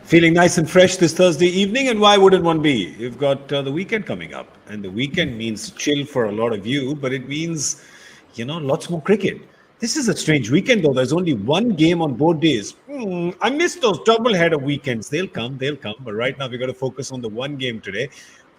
Feeling nice and fresh this Thursday evening, and why wouldn't one be? We've got the weekend coming up, and the weekend means chill for a lot of you, but it means, lots more cricket. This is a strange weekend, though. There's only one game on both days. I miss those double-header weekends. They'll come. But right now, we've got to focus on the one game today.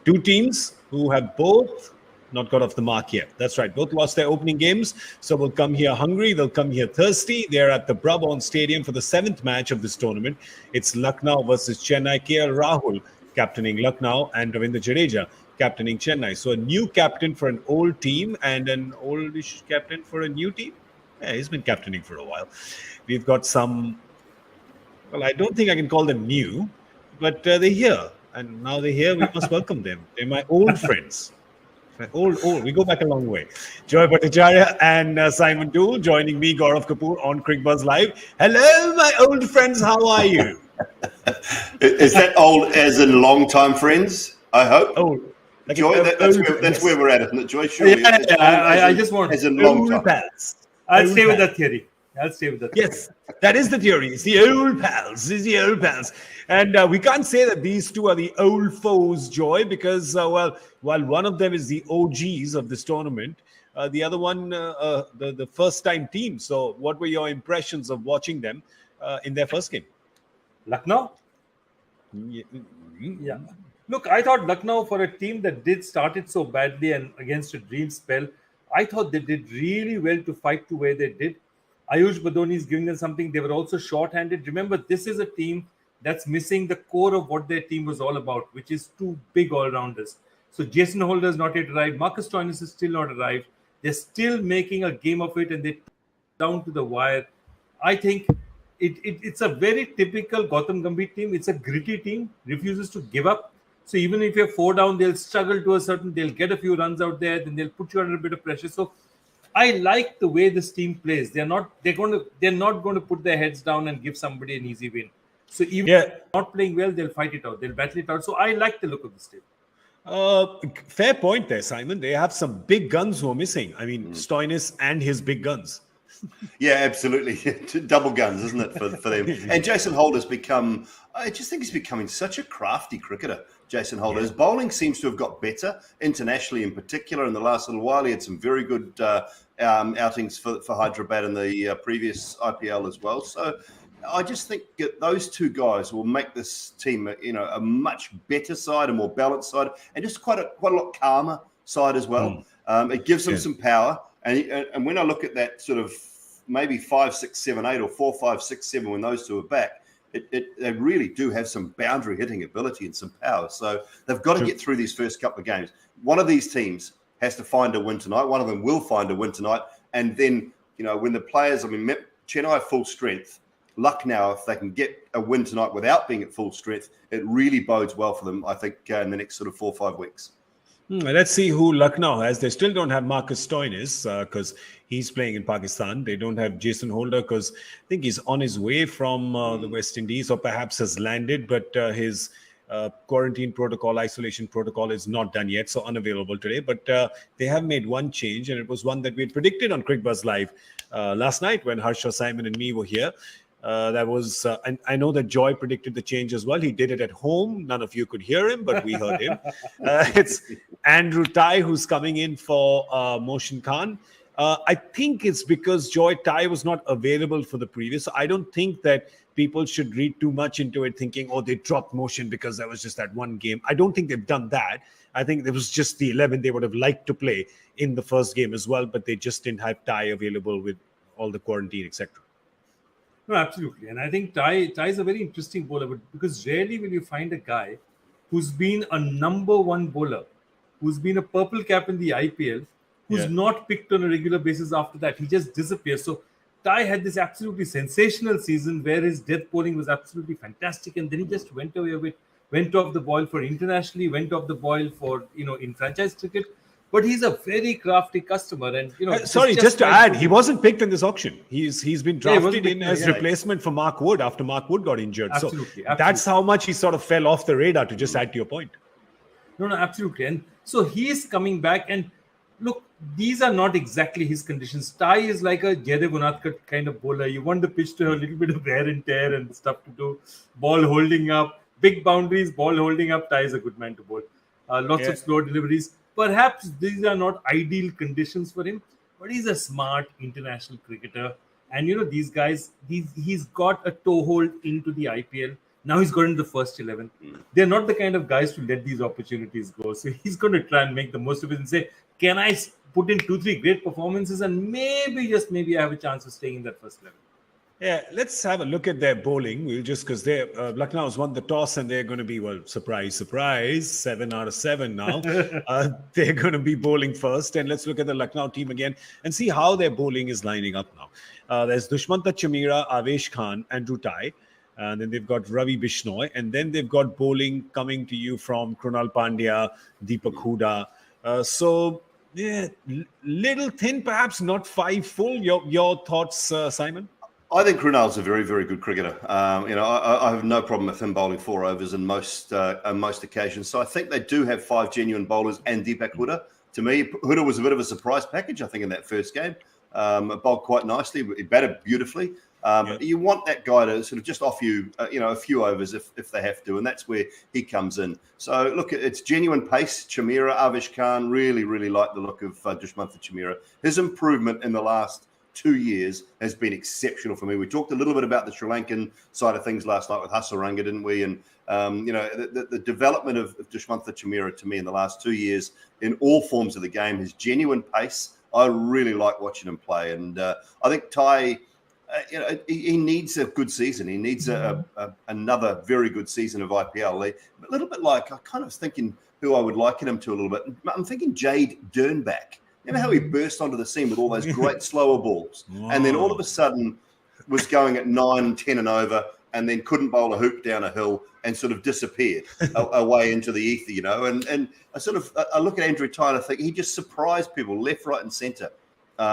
Two teams who have both not got off the mark yet. That's right. Both lost their opening games. So we'll come here hungry. They'll come here thirsty. They're at the Brabant Stadium for the 7th match of this tournament. It's Lucknow versus Chennai. Rahul captaining Lucknow and Ravindra Jadeja captaining Chennai. So a new captain for an old team and an oldish captain for a new team. Yeah, he's been captaining for a while. We've got some, I don't think I can call them new, but they're here. And now they're here. We must welcome them. They're my old friends. Old. We go back a long way. Joy Bhattacharjya and Simon Doull joining me, Gaurav Kapur, on Cricbuzz Live. Hello, my old friends. How are you? Is that old as in long-time friends, I hope? Old. Like Joy, that's where we're at, isn't it, Joy? Surely I just want... As in long time. Pals. I'll stay with that theory. Yes, that is the theory. It's the old pals. And we can't say that these two are the old foes, Joy, because, while one of them is the OGs of this tournament, the other one, the first-time team. So what were your impressions of watching them in their first game? Lucknow? Yeah. Look, I thought Lucknow, for a team that did start it so badly and against a dream spell, I thought they did really well to fight to where they did. Ayush Badoni is giving them something. They were also short-handed. Remember, this is a team that's missing the core of what their team was all about, which is two big all-rounders. So Jason Holder has not yet arrived. Marcus Stoinis is still not arrived. They're still making a game of it, and they're down to the wire. I think it's a very typical Gautam Gambhir team. It's a gritty team, refuses to give up. So even if you're 4 down, they'll struggle to they'll get a few runs out there, then they'll put you under a bit of pressure. So I like the way this team plays. They're not going to put their heads down and give somebody an easy win. So even if they're not playing well, they'll fight it out. They'll battle it out. So I like the look of this team. Fair point there, Simon. They have some big guns who are missing. I mean, Stoinis and his big guns. Yeah, absolutely. Double guns, isn't it, for them? And Jason Holder's become, I just think he's becoming such a crafty cricketer, Jason Holder. His bowling seems to have got better, internationally in particular, in the last little while. He had some very good outings for Hyderabad in the previous IPL as well. So I just think that those two guys will make this team, a much better side, a more balanced side, and just quite a lot calmer side as well. It gives them some power. And when I look at that sort of maybe 5, 6, 7, 8 or 4, 5, 6, 7, when those two are back, they really do have some boundary hitting ability and some power. So they've got to get through these first couple of games. One of these teams has to find a win tonight. One of them will find a win tonight. And then, when the players, Chennai full strength, Lucknow, if they can get a win tonight without being at full strength, it really bodes well for them, I think, in the next sort of 4 or 5 weeks. Let's see who Lucknow has. They still don't have Marcus Stoinis because he's playing in Pakistan. They don't have Jason Holder because I think he's on his way from the West Indies or perhaps has landed, but his quarantine protocol, isolation protocol is not done yet, so unavailable today. But they have made one change, and it was one that we had predicted on Cricbuzz Live last night when Harsha, Simon, and me were here. That was, and I know that Joy predicted the change as well. He did it at home. None of you could hear him, but we heard him. It's Andrew Tai who's coming in for Mohsin Khan. I think it's because Joy Tai was not available for the previous. So I don't think that people should read too much into it thinking, they dropped Mohsin because that was just that one game. I don't think they've done that. I think it was just the 11 they would have liked to play in the first game as well, but they just didn't have Tai available with all the quarantine, etc. No, absolutely. And I think Tai is a very interesting bowler, because rarely will you find a guy who's been a number one bowler, who's been a purple cap in the IPL, who's not picked on a regular basis after that. He just disappears. So Tai had this absolutely sensational season where his death bowling was absolutely fantastic. And then he just went off the boil for internationally, went off the boil for, in franchise cricket. But he's a very crafty customer, and just to add, he wasn't picked in this auction. He's been drafted in as replacement for Mark Wood after Mark Wood got injured. Absolutely. That's how much he sort of fell off the radar. To just add to your point. No, absolutely. And so he is coming back. And look, these are not exactly his conditions. Ty is like a Jadeja kind of bowler. You want the pitch to have a little bit of wear and tear and stuff to do. Ball holding up, big boundaries, ball holding up. Ty is a good man to bowl. Lots of slow deliveries. Perhaps these are not ideal conditions for him, but he's a smart international cricketer. And these guys, he's got a toehold into the IPL. Now he's got into the first 11. They're not the kind of guys to let these opportunities go. So he's going to try and make the most of it and say, can I put in 2-3 great performances and maybe, just maybe, I have a chance of staying in that first 11. Yeah, let's have a look at their bowling. We'll just, because Lucknow has won the toss and they're going to be, well, surprise, 7 out of 7 now. They're going to be bowling first. And let's look at the Lucknow team again and see how their bowling is lining up now. There's Dushmantha Chameera, Avesh Khan, Andrew Ty. And then they've got Ravi Bishnoi. And then they've got bowling coming to you from Krunal Pandya, Deepak Hooda. So, yeah, little thin, perhaps not 5 full. Your thoughts, Simon? I think Krunal's a very, very good cricketer. I have no problem with him bowling 4 overs on most occasions. So I think they do have 5 genuine bowlers and Deepak Hooda. To me, Hooda was a bit of a surprise package, I think, in that first game. Bowled quite nicely. He batted beautifully. You want that guy to sort of just offer you, a few overs if they have to, and that's where he comes in. So, look, it's genuine pace. Chameera, Avesh Khan, really, really like the look of Dushmantha Chameera. His improvement in the last 2 years has been exceptional for me. We talked a little bit about the Sri Lankan side of things last night with Hasaranga, didn't we? And, the development of Dushmantha Chameera to me in the last 2 years in all forms of the game, his genuine pace, I really like watching him play. And I think Ty... he needs a good season. He needs another very good season of IPL. A little bit like, I kind of thinking who I would liken him to a little bit. I'm thinking Jade Dernbach. Remember how he burst onto the scene with all those great slower balls? Wow. And then all of a sudden was going at 9, 10 and over and then couldn't bowl a hoop down a hill and sort of disappeared away into the ether, And I look at Andrew Ty and I think he just surprised people left, right and centre.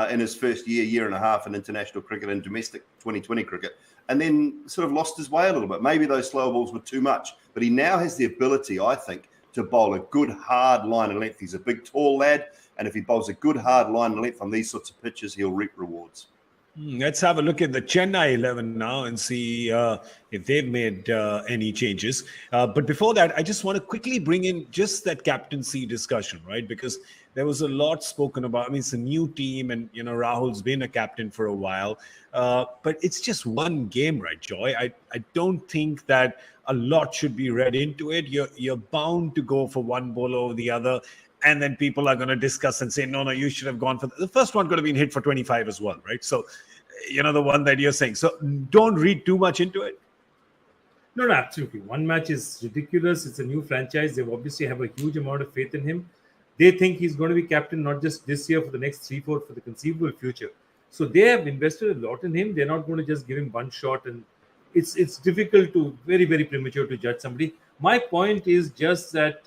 In his first year and a half in international cricket and domestic 2020 cricket, and then sort of lost his way a little bit. Maybe those slow balls were too much, but he now has the ability, I think, to bowl a good hard line and length. He's a big, tall lad, and if he bowls a good hard line and length on these sorts of pitches, he'll reap rewards. Let's have a look at the Chennai 11 now and see if they've made any changes. But before that, I just want to quickly bring in just that captaincy discussion, right? Because there was a lot spoken about. I mean, it's a new team and, Rahul's been a captain for a while. But it's just one game, right, Joy? I don't think that a lot should be read into it. You're bound to go for one bowler over the other. And then people are going to discuss and say, no, you should have gone for the first one. Could have been hit for 25 as well, right? So, the one that you're saying. So don't read too much into it. No, absolutely. One match is ridiculous. It's a new franchise. They obviously have a huge amount of faith in him. They think he's going to be captain not just this year, for the next 3-4, for the conceivable future. So they have invested a lot in him. They're not going to just give him one shot. And it's difficult to, very, very premature to judge somebody. My point is just that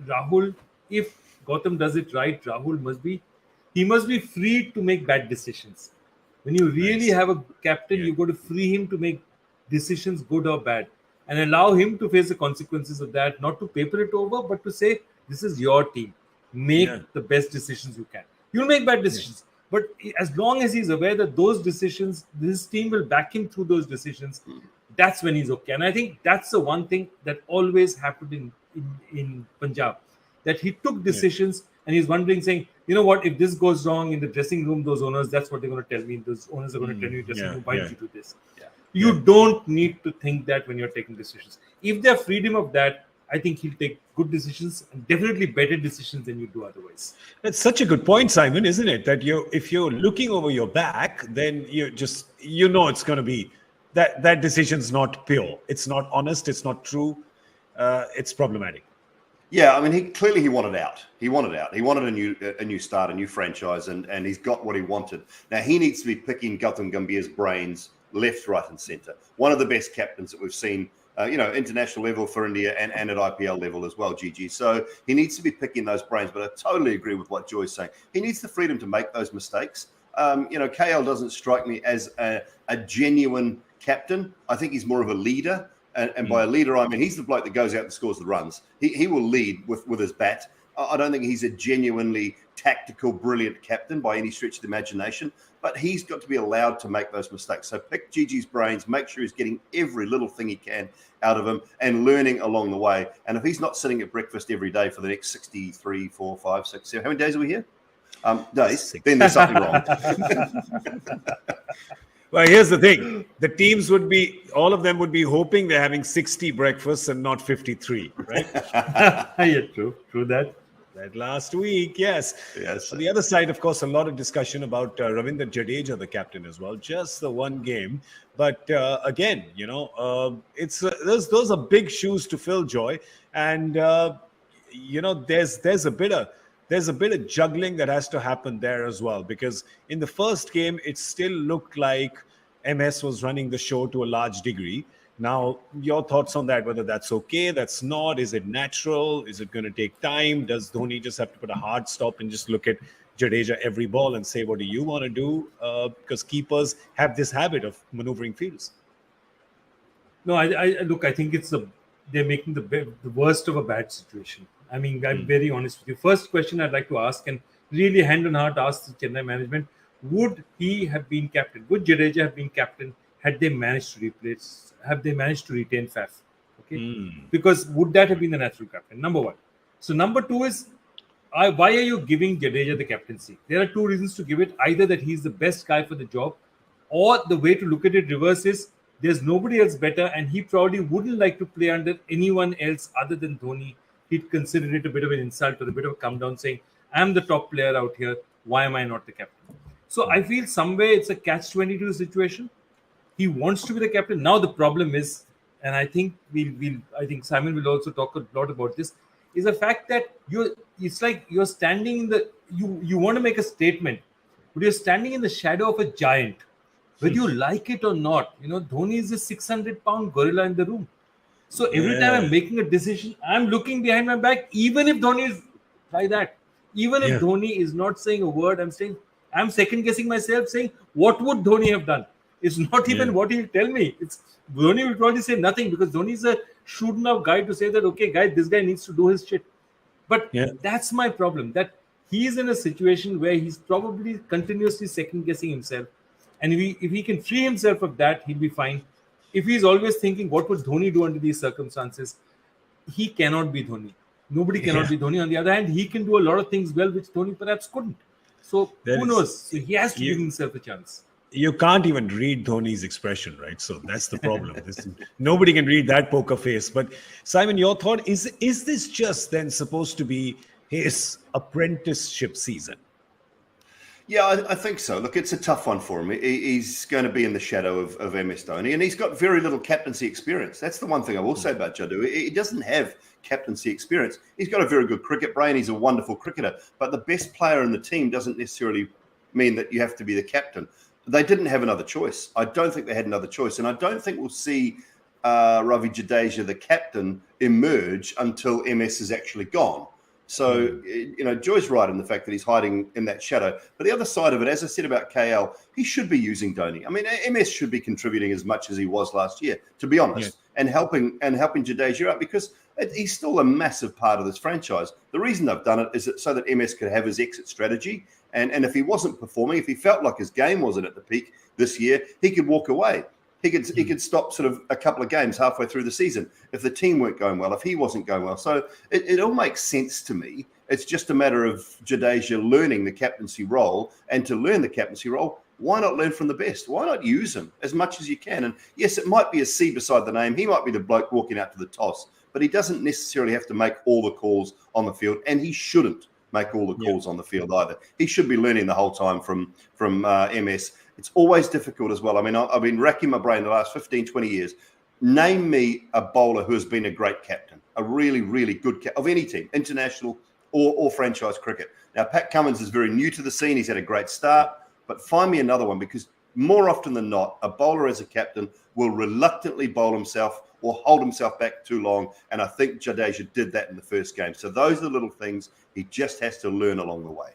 Rahul, if Gautam does it right, Rahul must be free to make bad decisions. When you really have a captain, you've got to free him to make decisions, good or bad, and allow him to face the consequences of that, not to paper it over, but to say, this is your team. Make the best decisions you can. You'll make bad decisions, but as long as he's aware that those decisions, this team will back him through those decisions, that's when he's okay. And I think that's the one thing that always happened in Punjab, that he took decisions and he's wondering, saying, you know what, if this goes wrong in the dressing room, those owners, that's what they're going to tell me. Those owners are going to tell you in the dressing room, why did you do this? You don't need to think that when you're taking decisions. If they have freedom of that, I think he'll take good decisions and definitely better decisions than you do otherwise. That's such a good point, Simon, isn't it? That if you're looking over your back, then it's going to be that decision's not pure. It's not honest. It's not true. It's problematic. Yeah, I mean, he wanted out. He wanted a new start, a new franchise, and he's got what he wanted. Now he needs to be picking Gautam Gambhir's brains left, right, and centre. One of the best captains that we've seen, international level for India and at IPL level as well, GG. So he needs to be picking those brains. But I totally agree with what Joy's saying. He needs the freedom to make those mistakes. KL doesn't strike me as a genuine captain. I think he's more of a leader. And by a leader, I mean he's the bloke that goes out and scores the runs. He will lead with his bat. I don't think he's a genuinely tactical, brilliant captain by any stretch of the imagination, but he's got to be allowed to make those mistakes. So pick Gigi's brains, make sure he's getting every little thing he can out of him and learning along the way. And if he's not sitting at breakfast every day for the next 63, 4, 5, 6, 7, how many days are we here? Days, then there's something wrong. Well, here's the thing. The teams would be, all of them would be hoping they're having 60 breakfasts and not 53, right? Yeah, true that. That last week, yes. Yes. On the other side, of course, a lot of discussion about Ravindra Jadeja, the captain as well. Just the one game. But again, it's those are big shoes to fill, Joy. And, there's a bit of juggling that has to happen there as well, because in the first game, it still looked like MS was running the show to a large degree. Now, your thoughts on that, whether that's okay, that's not, is it natural, is it going to take time? Does Dhoni just have to put a hard stop and just look at Jadeja every ball and say, what do you want to do? Because keepers have this habit of maneuvering fields. No, I think they're making the worst of a bad situation. I mean, I'm very honest with you. First question I'd like to ask, and really hand on heart ask the Chennai management, would he have been captain? Would Jadeja have been captain had they managed to retain Faf? Okay, because would that have been the natural captain? Number one. So number two is, why are you giving Jadeja the captaincy? There are two reasons to give it. Either that he's the best guy for the job, or the way to look at it reverse is there's nobody else better, and he probably wouldn't like to play under anyone else other than Dhoni. He'd consider it a bit of an insult or a bit of a come down, saying, I'm the top player out here. Why am I not the captain? So I feel somewhere it's a catch-22 situation. He wants to be the captain. Now the problem is, and I think I think Simon will also talk a lot about this, is the fact that it's like you're standing in you want to make a statement, but you're standing in the shadow of a giant. Whether you like it or not, Dhoni is a 600-pound gorilla in the room. So every time I'm making a decision, I'm looking behind my back, even if Dhoni is like that. Even if Dhoni is not saying a word, I'm second guessing myself, saying, what would Dhoni have done? It's not even what he'll tell me. Dhoni will probably say nothing, because Dhoni is a shrewd enough guy to say that, okay, guys, this guy needs to do his shit. But that's my problem, that he's in a situation where he's probably continuously second guessing himself. And if he can free himself of that, he'll be fine. If he's always thinking, what would Dhoni do under these circumstances? He cannot be Dhoni. Nobody cannot be Dhoni. On the other hand, he can do a lot of things well, which Dhoni perhaps couldn't. So who knows? So he has to give himself a chance. You can't even read Dhoni's expression, right? So that's the problem. Nobody can read that poker face. But Simon, your thought, is this just then supposed to be his apprenticeship season? Yeah, I think so. Look, it's a tough one for him. He's going to be in the shadow of MS Dhoni, and he's got very little captaincy experience. That's the one thing I will say about Jadu. He doesn't have captaincy experience. He's got a very good cricket brain. He's a wonderful cricketer. But the best player in the team doesn't necessarily mean that you have to be the captain. They didn't have another choice. I don't think they had another choice. And I don't think we'll see Ravi Jadeja, the captain, emerge until MS is actually gone. So, Joy's right in the fact that he's hiding in that shadow. But the other side of it, as I said about KL, he should be using Dhoni. I mean, MS should be contributing as much as he was last year, to be honest, and helping Jadeja out, because he's still a massive part of this franchise. The reason they've done it is so that MS could have his exit strategy. And if he wasn't performing, if he felt like his game wasn't at the peak this year, he could walk away. He could stop sort of a couple of games halfway through the season if the team weren't going well, if he wasn't going well. So it all makes sense to me. It's just a matter of Jadeja learning the captaincy role. And to learn the captaincy role, why not learn from the best? Why not use him as much as you can? And yes, it might be a C beside the name. He might be the bloke walking out to the toss, but he doesn't necessarily have to make all the calls on the field, and he shouldn't make all the calls on the field either. He should be learning the whole time from MS. It's always difficult as well. I mean, I've been racking my brain the last 15, 20 years. Name me a bowler who has been a great captain, a really, really good of any team, international or franchise cricket. Now, Pat Cummins is very new to the scene. He's had a great start, but find me another one, because more often than not, a bowler as a captain will reluctantly bowl himself or hold himself back too long. And I think Jadeja did that in the first game. So those are the little things he just has to learn along the way.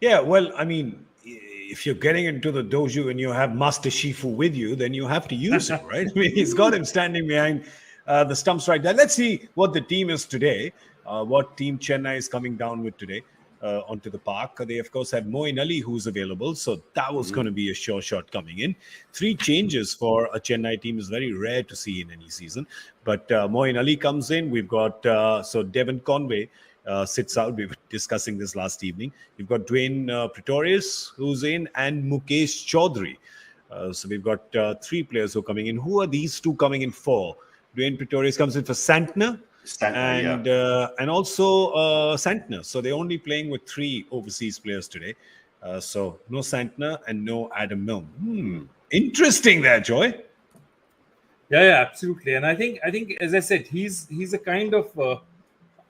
Yeah, well, I mean, if you're getting into the dojo and you have Master Shifu with you, then you have to use him, right? I mean, he's got him standing behind the stumps right there. Let's see what the team is today, what team Chennai is coming down with today. onto the park. They, of course, have Moeen Ali, who's available. So that was going to be a sure shot coming in. 3 changes for a Chennai team is very rare to see in any season. But Moeen Ali comes in. We've got, so Devon Conway sits out. We were discussing this last evening. You've got Dwayne Pretorius, who's in, and Mukesh Chaudhary. So we've got 3 players who are coming in. Who are these 2 coming in for? Dwayne Pretorius comes in for Santner. And also Santner. So they're only playing with 3 overseas players today. So no Santner and no Adam Milne. Interesting there, Joy. Yeah, absolutely. And I think as I said, he's a kind of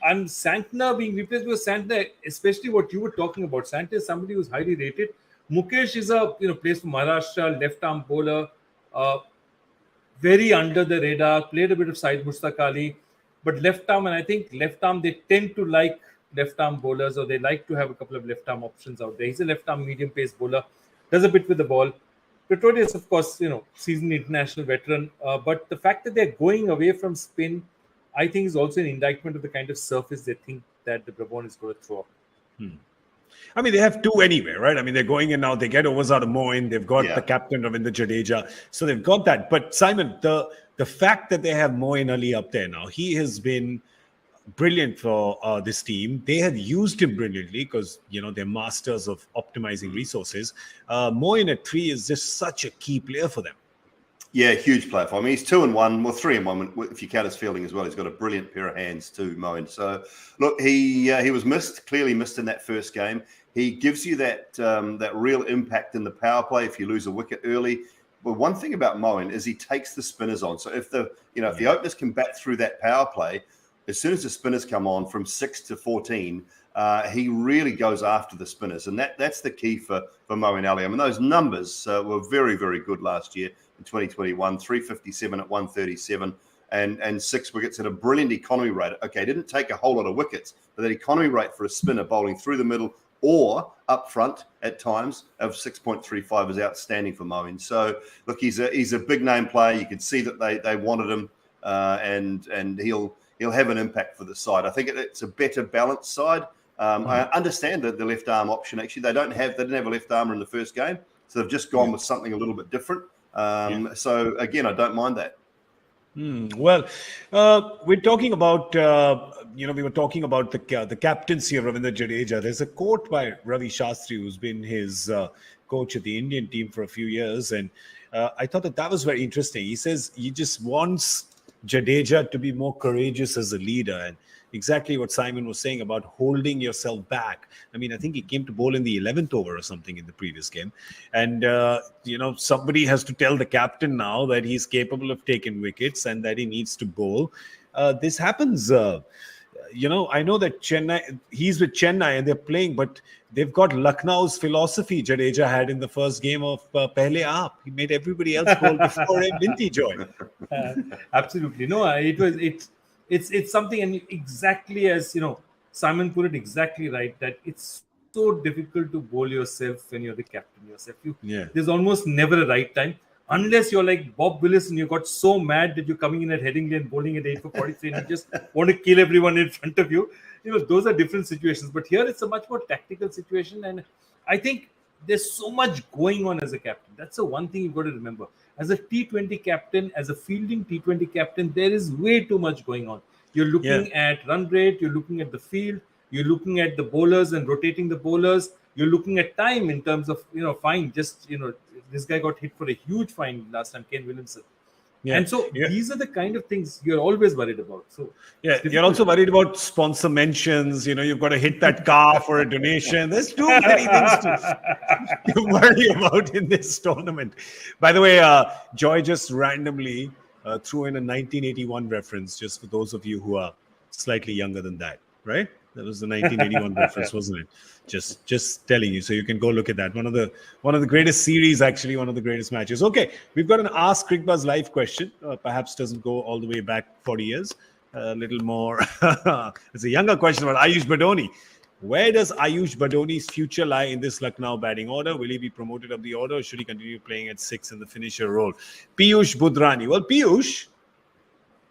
and Santner being replaced with Santner, especially what you were talking about. Santner is somebody who's highly rated. Mukesh is a plays for Maharashtra, left arm bowler, very under the radar. Played a bit of side Mushtaq Ali. But left arm, and I think left arm, they tend to like left arm bowlers, or they like to have a couple of left arm options out there. He's a left arm medium pace bowler, does a bit with the ball. Pretorius, of course, seasoned international veteran. But the fact that they're going away from spin, I think is also an indictment of the kind of surface they think that the Brabant is going to throw up. I mean, they have 2 anyway, right? I mean, they're going in now. They get overs out of Moeen. They've got the captain, Ravindra Jadeja. So they've got that. But Simon, the fact that they have Moeen Ali up there now, he has been brilliant for this team. They have used him brilliantly because, they're masters of optimizing resources. Moeen at 3 is just such a key player for them. Yeah, huge player for him. He's 2 and 1, well 3 and 1 if you count his fielding as well. He's got a brilliant pair of hands too, Moeen. So look, he was clearly missed in that first game. He gives you that real impact in the power play if you lose a wicket early. But one thing about Moeen is he takes the spinners on. So if the openers can bat through that power play, as soon as the spinners come on from 6 to 14, he really goes after the spinners, and that's the key for Moeen Ali. I mean, those numbers were very, very good last year in 2021, 357 at 137 and 6 wickets at a brilliant economy rate. Okay, didn't take a whole lot of wickets, but that economy rate for a spinner bowling through the middle or up front at times of 6.35 is outstanding for Moeen. So look, he's a big name player. You can see that they wanted him, and he'll have an impact for the side. I think it's a better balanced side. I understand that the left arm option, actually, they didn't have a left armer in the first game, so they've just gone with something a little bit different. So again, I don't mind that. Well, we're talking about, we were talking about the captaincy of Ravindra Jadeja. There's a quote by Ravi Shastri, who's been his coach at the Indian team for a few years. And I thought that was very interesting. He says he just wants Jadeja to be more courageous as a leader. And exactly what Simon was saying about holding yourself back. I mean, I think he came to bowl in the 11th over or something in the previous game. And, somebody has to tell the captain now that he's capable of taking wickets and that he needs to bowl. This happens, I know that he's with Chennai and they're playing, but they've got Lucknow's philosophy Jadeja had in the first game of Pehle Aap. He made everybody else bowl before him, didn't he, Joy? Absolutely. No, it's something, and exactly as Simon put it exactly right, that it's so difficult to bowl yourself when you're the captain yourself. There's almost never a right time, unless you're like Bob Willis and you got so mad that you're coming in at Headingley and bowling at 8 for 43 and you just want to kill everyone in front of you. Those are different situations. But here it's a much more tactical situation, and I think there's so much going on as a captain. That's the one thing you've got to remember. As a T20 captain, as a fielding T20 captain, there is way too much going on. You're looking at run rate, you're looking at the field, you're looking at the bowlers and rotating the bowlers, you're looking at time in terms of, fine, this guy got hit for a huge fine last time, Ken Williamson. And so these are the kind of things you're always worried about. So you're also worried about sponsor mentions. You've got to hit that car for a donation. There's too many things to worry about in this tournament. By the way, Joy just randomly threw in a 1981 reference, just for those of you who are slightly younger than that, right? That was the 1981 reference, wasn't it? Just telling you, so you can go look at that. One of the greatest series, actually, one of the greatest matches. Okay, we've got an Ask Cricbuzz live question. Perhaps doesn't go all the way back 40 years. A little more. It's a younger question about Ayush Badoni. Where does Ayush Badoni's future lie in this Lucknow batting order? Will he be promoted up the order, or should he continue playing at 6 in the finisher role? Piyush Budrani. Well, Piyush,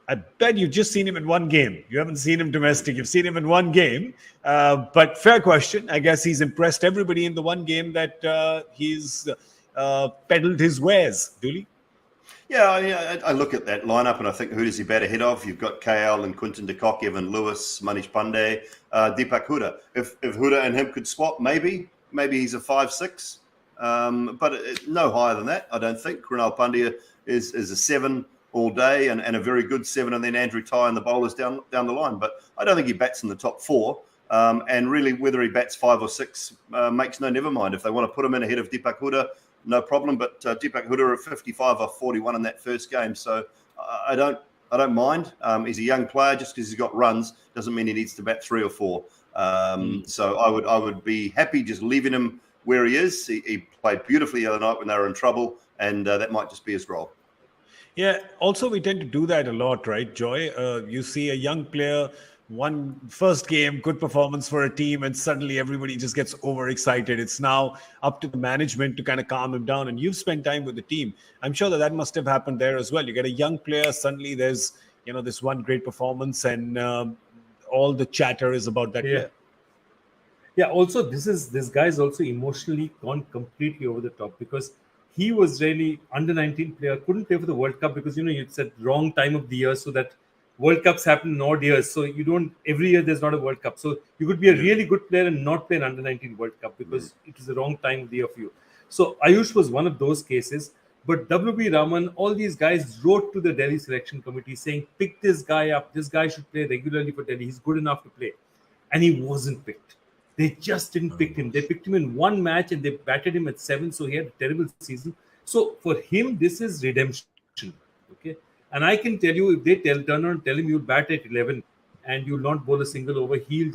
I bet you've just seen him in one game. You haven't seen him domestic. You've seen him in one game. But fair question. I guess he's impressed everybody in the one game that he's peddled his wares. Doull? Yeah, I look at that lineup and I think who does he bat ahead of? You've got KL and Quinton de Kock, Evan Lewis, Manish Pandey, Deepak Huda. If Huda and him could swap, maybe he's a 5-6. But no higher than that, I don't think. Krunal Pandya is a 7 all day and a very good 7, and then Andrew Ty and the bowlers down the line. But I don't think he bats in the top 4. And really, whether he bats 5 or 6 makes no never mind. If they want to put him in ahead of Deepak Huda, no problem. But Deepak Huda at 55 off 41 in that first game, so I don't mind. He's a young player. Just because he's got runs doesn't mean he needs to bat 3 or 4. So I would be happy just leaving him where he is. He played beautifully the other night when they were in trouble, and that might just be his role. Yeah, also we tend to do that a lot, right, Joy? You see a young player, one first game, good performance for a team, and suddenly everybody just gets overexcited. It's now up to the management to kind of calm him down, and you've spent time with the team. I'm sure that must have happened there as well. You get a young player, suddenly there's, this one great performance, and all the chatter is about that player. Yeah, also this guy's also emotionally gone completely over the top, because he was really under 19 player, couldn't play for the World Cup because, it's at wrong time of the year, so that World Cups happen in odd years. So every year there's not a World Cup. So you could be a really good player and not play an under 19 World Cup because it is the wrong time of the year for you. So Ayush was one of those cases. But WB Raman, all these guys wrote to the Delhi selection committee saying, pick this guy up. This guy should play regularly for Delhi. He's good enough to play. And he wasn't picked. They just didn't pick him. They picked him in one match and they batted him at 7. So he had a terrible season. So for him, this is redemption. Okay. And I can tell you, if they turn around and tell him you'll bat at 11 and you'll not bowl a single over, he'll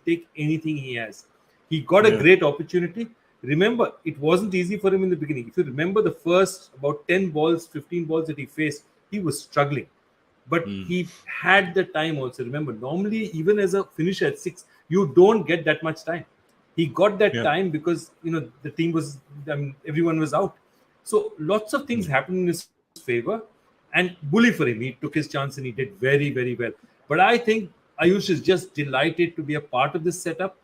take anything he has. He got a great opportunity. Remember, it wasn't easy for him in the beginning. If you remember the first about 10 balls, 15 balls that he faced, he was struggling. But he had the time also. Remember, normally, even as a finisher at 6, you don't get that much time. He got that time because, the team was, everyone was out. So lots of things happened in his favor, and bully for him. He took his chance and he did very, very well. But I think Ayush is just delighted to be a part of this setup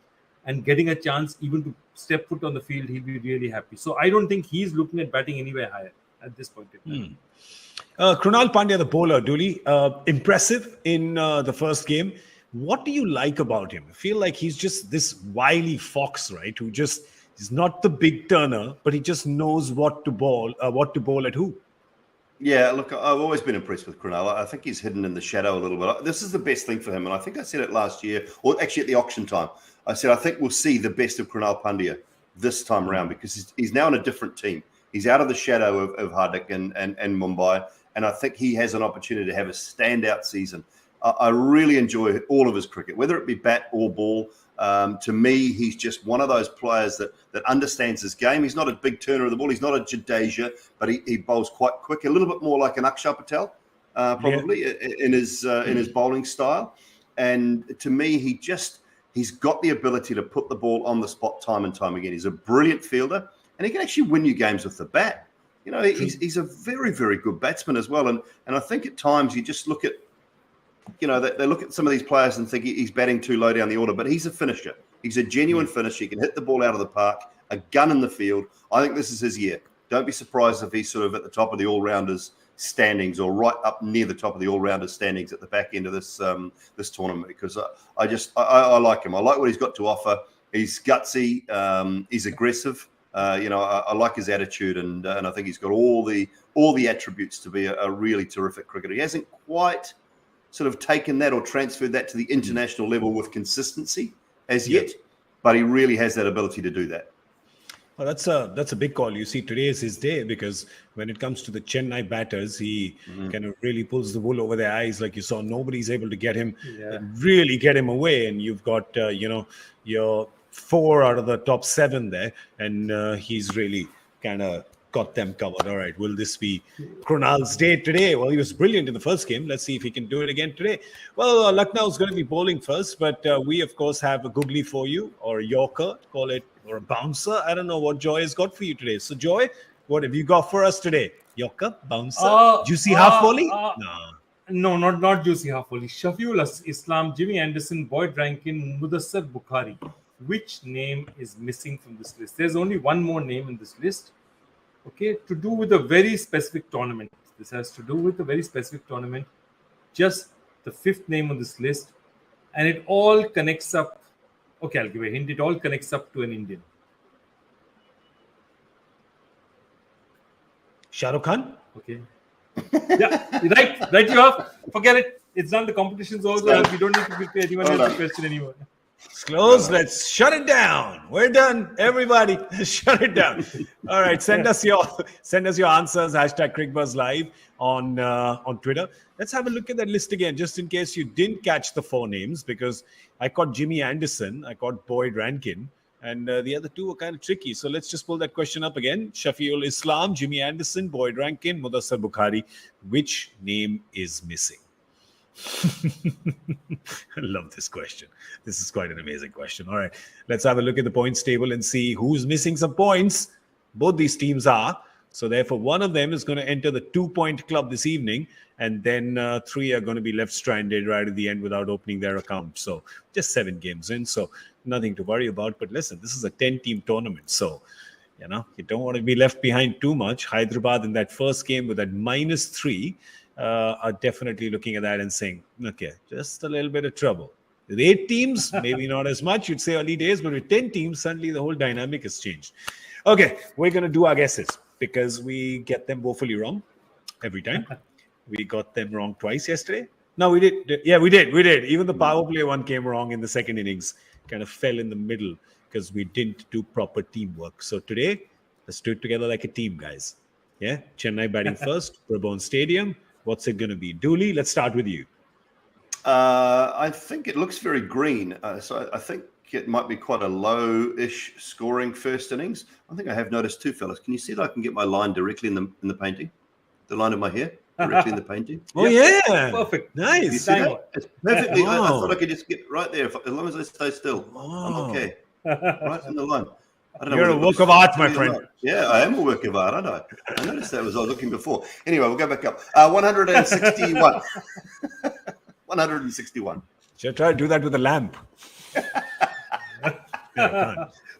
and getting a chance even to step foot on the field. He'll be really happy. So I don't think he's looking at batting anywhere higher at this point in time. Krunal Pandya, the bowler, Doull, impressive in the first game. What do you like about him? I feel like he's just this wily fox, right? Who just is not the big turner, but he just knows what to bowl at who. Yeah, look, I've always been impressed with Krunal. I think he's hidden in the shadow a little bit. This is the best thing for him, and I think I said it last year, or actually at the auction time. I said I think we'll see the best of Krunal Pandya this time around because he's now in a different team. He's out of the shadow of Hardik and Mumbai, and I think he has an opportunity to have a standout season. I really enjoy all of his cricket, whether it be bat or ball. To me, he's just one of those players that understands his game. He's not a big turner of the ball. He's not a Jadeja, but he bowls quite quick, a little bit more like an Akshar Patel, probably in his bowling style. And to me, he's got the ability to put the ball on the spot time and time again. He's a brilliant fielder, and he can actually win you games with the bat. He's a very, very good batsman as well. And I think at times you just look at, they look at some of these players and think he's batting too low down the order, but he's a finisher. He's a genuine finisher. He can hit the ball out of the park, a gun in the field. I think this is his year. Don't be surprised if he's sort of at the top of the all-rounders standings or right up near the top of the all-rounders standings at the back end of this this tournament because I like him. I like what he's got to offer. He's gutsy. He's aggressive. I like his attitude, and I think he's got all the attributes to be a really terrific cricketer. He hasn't quite sort of taken that or transferred that to the international level with consistency as yet, but he really has that ability to do that. Well, that's a big call. You see, today is his day because when it comes to the Chennai batters, he kind of really pulls the wool over their eyes. Like you saw, nobody's able to get him, really get him away. And you've got, your 4 out of the top 7 there, and he's really kind of got them covered. All right, will this be Krunal's day today? Well, he was brilliant in the first game. Let's see if he can do it again today. Well, Lucknow is going to be bowling first, but we, of course, have a googly for you, or a yorker, call it, or a bouncer. I don't know what Joy has got for you today. So, Joy, what have you got for us today? Yorker, bouncer, juicy half volley? No. No, not Juicy Half-Holy. Shafiul Islam, Jimmy Anderson, Boyd Rankin, Mudassar Bukhari. Which name is missing from this list? There's only one more name in this list. Okay, to do with a very specific tournament. This has to do with a very specific tournament. Just the fifth name on this list. And it all connects up. Okay, I'll give a hint. It all connects up to an Indian. Shah Rukh Khan? Okay. Yeah, right. You have. Forget it. It's done. The competition's over. We don't need to give anyone else a question anymore. It's closed. Let's shut it down. We're done. Everybody, shut it down. All right. Send us your answers. Hashtag Cricbuzz Live on Twitter. Let's have a look at that list again, just in case you didn't catch the four names, because I caught Jimmy Anderson, I caught Boyd Rankin, and the other two were kind of tricky. So let's just pull that question up again. Shafiul Islam, Jimmy Anderson, Boyd Rankin, Mudassar Bukhari. Which name is missing? I love this question. This is quite an amazing question. All right, let's have a look at the points table and see who's missing some points. Both these teams are. So therefore, one of them is going to enter the 2-point club this evening, and then 3 are going to be left stranded right at the end without opening their account. So just 7 games in, so nothing to worry about. But listen, this is a 10-team tournament, so you don't want to be left behind too much. Hyderabad in that first game with that -3 are definitely looking at that and saying, okay, just a little bit of trouble. With 8 teams, maybe not as much, you'd say early days, but with 10 teams, suddenly the whole dynamic has changed. Okay, we're going to do our guesses because we get them woefully wrong every time. We got them wrong twice yesterday. No, we did. Yeah, we did. Even the power play one came wrong in the second innings, kind of fell in the middle because we didn't do proper teamwork. So today, let's do it together like a team, guys. Yeah, Chennai batting first, Brabon Stadium. What's it going to be? Dooley, let's start with you. I think it looks very green. So I think it might be quite a low-ish scoring first innings. I think I have noticed too, fellas. Can you see that I can get my line directly in the painting? The line of my hair directly in the painting? Oh, yeah. Perfect. Nice. You see that? It's perfectly. Wow. I thought I could just get right there. As long as I stay still, I'm okay. Right in the line. I don't know. You're a work of art, my friend. Yeah, I am a work of art, aren't I? I noticed that as I was looking before. Anyway, we'll go back up. 161. 161. Should I try to do that with a lamp?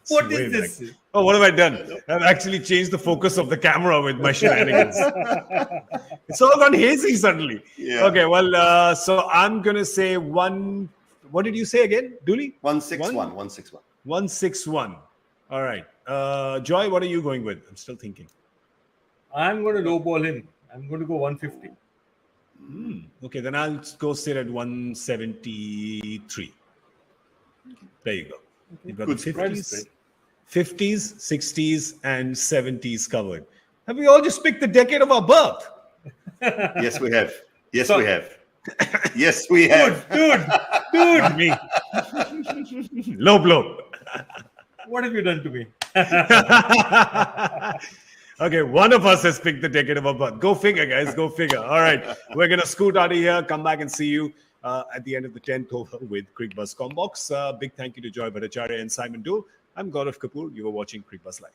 What is this? Back. Oh, what have I done? I've actually changed the focus of the camera with my shenanigans. It's all gone hazy suddenly. Yeah. Okay, well, so I'm going to say what did you say again, Dooley? 161. 161. 161. All right. Joy, what are you going with? I'm still thinking. I'm going to lowball him. I'm going to go 150. Okay, then I'll go sit at 173. There you go. You've got Good the spread. 50s, 60s, and 70s covered. Have we all just picked the decade of our birth? Yes, we have. Yes, we have. Yes, we have. Dude. Not me. Low blow. What have you done to me? Okay, one of us has picked the decade of our birth. Go figure, guys. Go figure. All right. We're going to scoot out of here. Come back and see you at the end of the 10th over with Cricbuzz Combox. Big thank you to Joy Bhattacharya and Simon Doull. I'm Gaurav Kapur. You were watching Cricbuzz Live.